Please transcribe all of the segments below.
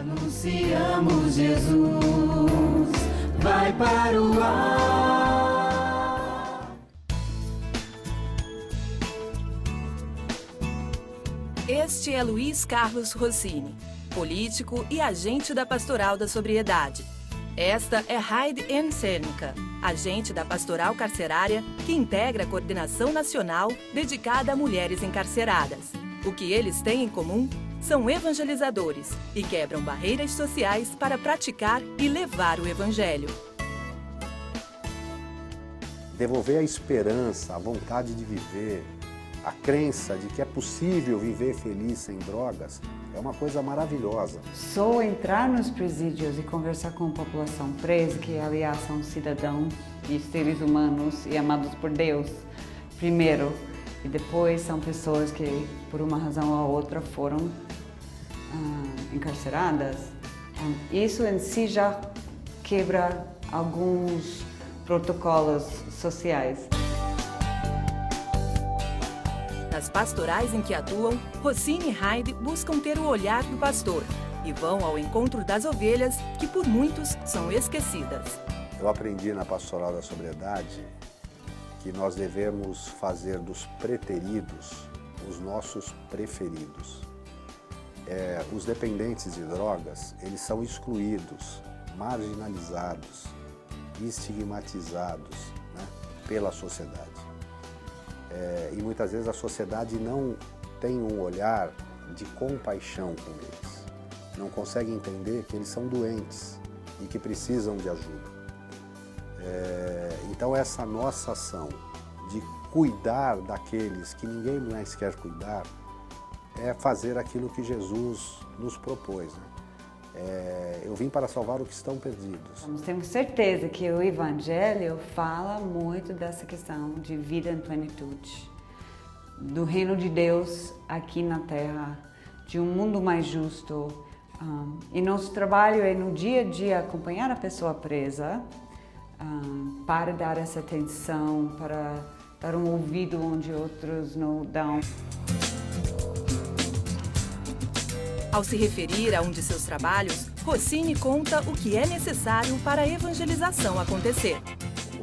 Anunciamos Jesus, vai para o ar. Este é Luiz Carlos Rossini, político e agente da Pastoral da Sobriedade. Esta é Heidi N. Cernica, agente da Pastoral Carcerária, que integra a coordenação nacional dedicada a mulheres encarceradas. O que eles têm em comum? São evangelizadores e quebram barreiras sociais para praticar e levar o Evangelho. Devolver a esperança, a vontade de viver, a crença de que é possível viver feliz sem drogas, é uma coisa maravilhosa. Só entrar nos presídios e conversar com a população presa, que aliás são cidadãos e seres humanos e amados por Deus, primeiro, e depois são pessoas que, por uma razão ou outra, foram encarceradas. Isso em si já quebra alguns protocolos sociais. Nas pastorais em que atuam, Rossini e Heidi buscam ter o olhar do pastor e vão ao encontro das ovelhas que por muitos são esquecidas. Eu aprendi na Pastoral da Sobriedade que nós devemos fazer dos preteridos os nossos preferidos. Os dependentes de drogas, eles são excluídos, marginalizados, estigmatizados, né, pela sociedade. E muitas vezes a sociedade não tem um olhar de compaixão com eles. Não consegue entender que eles são doentes e que precisam de ajuda. Então essa nossa ação de cuidar daqueles que ninguém mais quer cuidar é fazer aquilo que Jesus nos propôs, né? Eu vim para salvar os que estão perdidos. Nós temos certeza que o Evangelho fala muito dessa questão de vida em plenitude, do reino de Deus aqui na Terra, de um mundo mais justo. E nosso trabalho é no dia a dia acompanhar a pessoa presa, para dar essa atenção, para dar um ouvido onde outros não dão. Ao se referir a um de seus trabalhos, Rossini conta o que é necessário para a evangelização acontecer.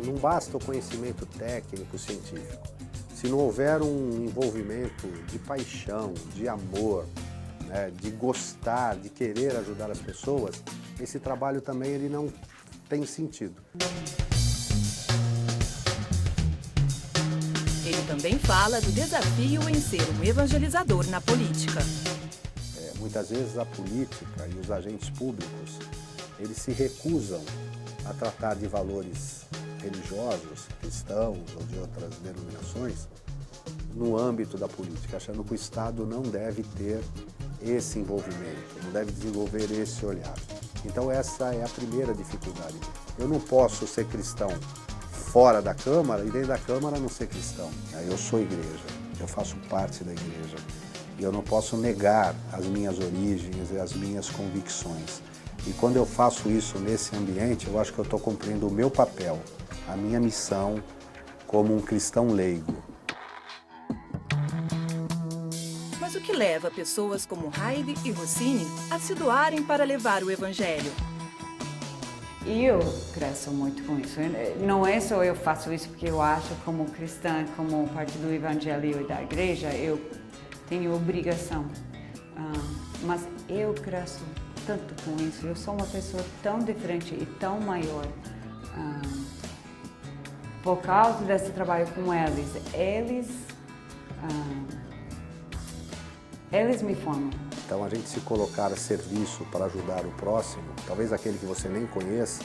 Não basta o conhecimento técnico, científico. Se não houver um envolvimento de paixão, de amor, né, de gostar, de querer ajudar as pessoas, esse trabalho também ele não tem sentido. Ele também fala do desafio em ser um evangelizador na política. Muitas vezes a política e os agentes públicos, eles se recusam a tratar de valores religiosos, cristãos ou de outras denominações, no âmbito da política, achando que o Estado não deve ter esse envolvimento, não deve desenvolver esse olhar. Então essa é a primeira dificuldade. Eu não posso ser cristão fora da Câmara e dentro da Câmara não ser cristão. Eu sou igreja, eu faço parte da igreja. E eu não posso negar as minhas origens e as minhas convicções. E quando eu faço isso nesse ambiente, eu acho que eu estou cumprindo o meu papel, a minha missão como um cristão leigo. Mas o que leva pessoas como Heidi e Rossini a se doarem para levar o Evangelho? Eu cresço muito com isso. Não é só eu faço isso porque eu acho, como cristã, como parte do Evangelho e da igreja, eu tenho obrigação, mas eu cresço tanto com isso, eu sou uma pessoa tão diferente e tão maior por causa desse trabalho com eles me formam. Então a gente se colocar a serviço para ajudar o próximo, talvez aquele que você nem conheça,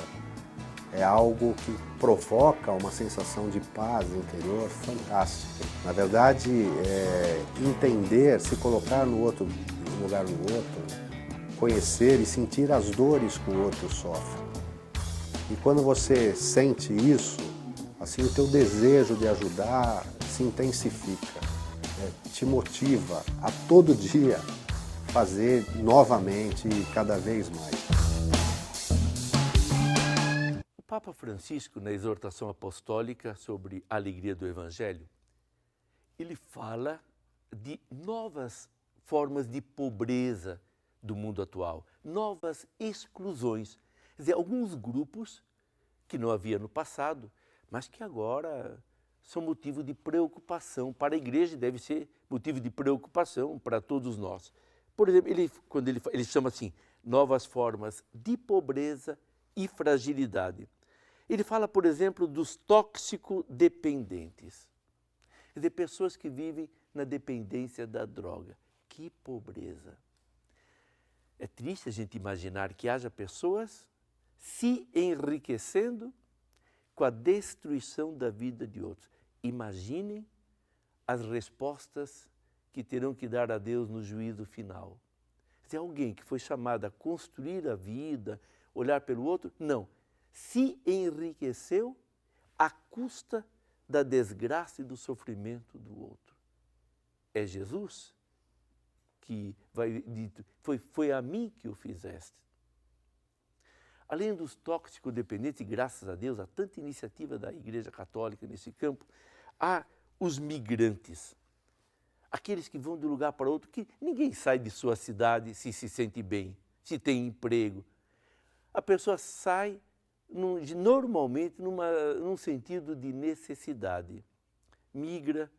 é algo que provoca uma sensação de paz interior fantástica. Na verdade, entender, se colocar no lugar do outro, conhecer e sentir as dores que o outro sofre. E quando você sente isso, assim, o teu desejo de ajudar se intensifica, te motiva a todo dia fazer novamente e cada vez mais. Papa Francisco, na exortação apostólica sobre a alegria do Evangelho, ele fala de novas formas de pobreza do mundo atual, novas exclusões. Quer dizer, alguns grupos que não havia no passado, mas que agora são motivo de preocupação para a igreja, deve ser motivo de preocupação para todos nós. Por exemplo, quando ele chama assim, novas formas de pobreza e fragilidade. Ele fala, por exemplo, dos tóxico-dependentes. Quer dizer, pessoas que vivem na dependência da droga. Que pobreza! É triste a gente imaginar que haja pessoas se enriquecendo com a destruição da vida de outros. Imaginem as respostas que terão que dar a Deus no juízo final. Se alguém que foi chamado a construir a vida, olhar pelo outro, não. Se enriqueceu à custa da desgraça e do sofrimento do outro. É Jesus que vai dito, foi a mim que o fizeste. Além dos tóxico-dependentes, e graças a Deus há tanta iniciativa da Igreja Católica nesse campo, há os migrantes. Aqueles que vão de um lugar para outro, que ninguém sai de sua cidade se sente bem, se tem emprego. A pessoa sai normalmente num sentido de necessidade. Migra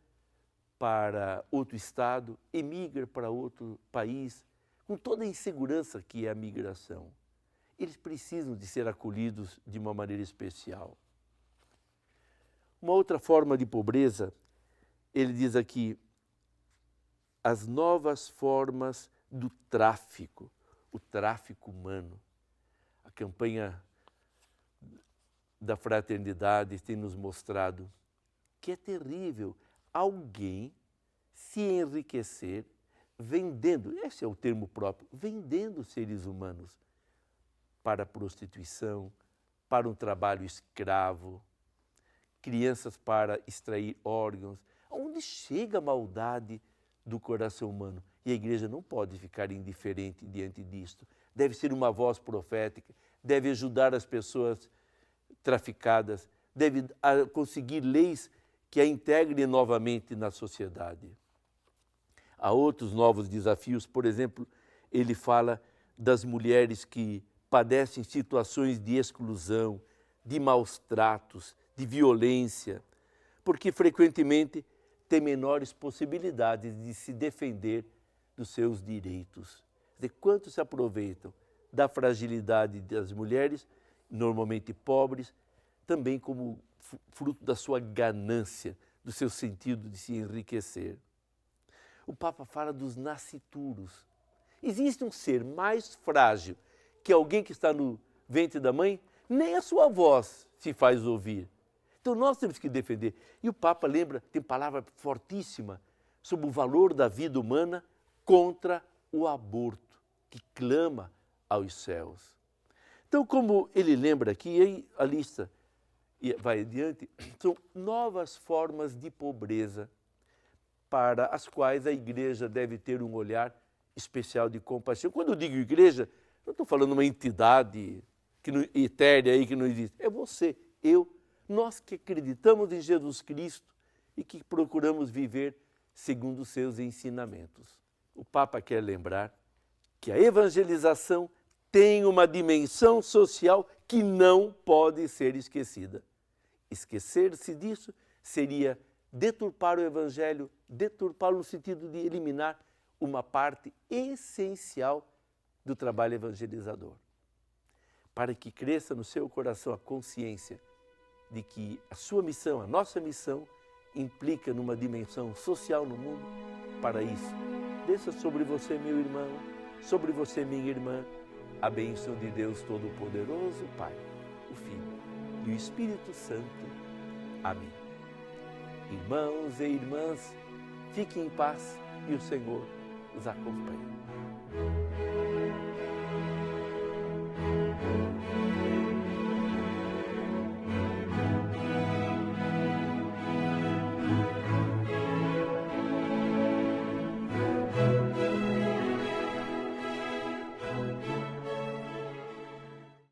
para outro estado, emigra para outro país, com toda a insegurança que é a migração. Eles precisam de ser acolhidos de uma maneira especial. Uma outra forma de pobreza, ele diz aqui, as novas formas do tráfico, o tráfico humano. A campanha da fraternidade tem nos mostrado que é terrível alguém se enriquecer vendendo, esse é o termo próprio, vendendo seres humanos para a prostituição, para um trabalho escravo, crianças para extrair órgãos. Onde chega a maldade do coração humano? E a igreja não pode ficar indiferente diante disto. Deve ser uma voz profética, deve ajudar as pessoas traficadas, deve conseguir leis que a integrem novamente na sociedade. Há outros novos desafios, por exemplo, ele fala das mulheres que padecem situações de exclusão, de maus tratos, de violência, porque frequentemente têm menores possibilidades de se defender dos seus direitos. Quer dizer, quantos se aproveitam da fragilidade das mulheres, normalmente pobres, também como fruto da sua ganância, do seu sentido de se enriquecer. O Papa fala dos nascituros. Existe um ser mais frágil que alguém que está no ventre da mãe? Nem a sua voz se faz ouvir. Então nós temos que defender. E o Papa lembra, tem palavra fortíssima sobre o valor da vida humana contra o aborto, que clama aos céus. Então, como ele lembra aqui, aí a lista vai adiante, são novas formas de pobreza para as quais a igreja deve ter um olhar especial de compaixão. Quando eu digo igreja, não estou falando uma entidade etérea aí que não existe. É você, eu, nós que acreditamos em Jesus Cristo e que procuramos viver segundo os seus ensinamentos. O Papa quer lembrar que a evangelização tem uma dimensão social que não pode ser esquecida. Esquecer-se disso seria deturpar o Evangelho, deturpá-lo no sentido de eliminar uma parte essencial do trabalho evangelizador. Para que cresça no seu coração a consciência de que a sua missão, a nossa missão, implica numa dimensão social no mundo. Para isso, desça sobre você, meu irmão, sobre você, minha irmã, a bênção de Deus Todo-Poderoso, Pai, o Filho e o Espírito Santo. Amém. Irmãos e irmãs, fiquem em paz e o Senhor os acompanhe.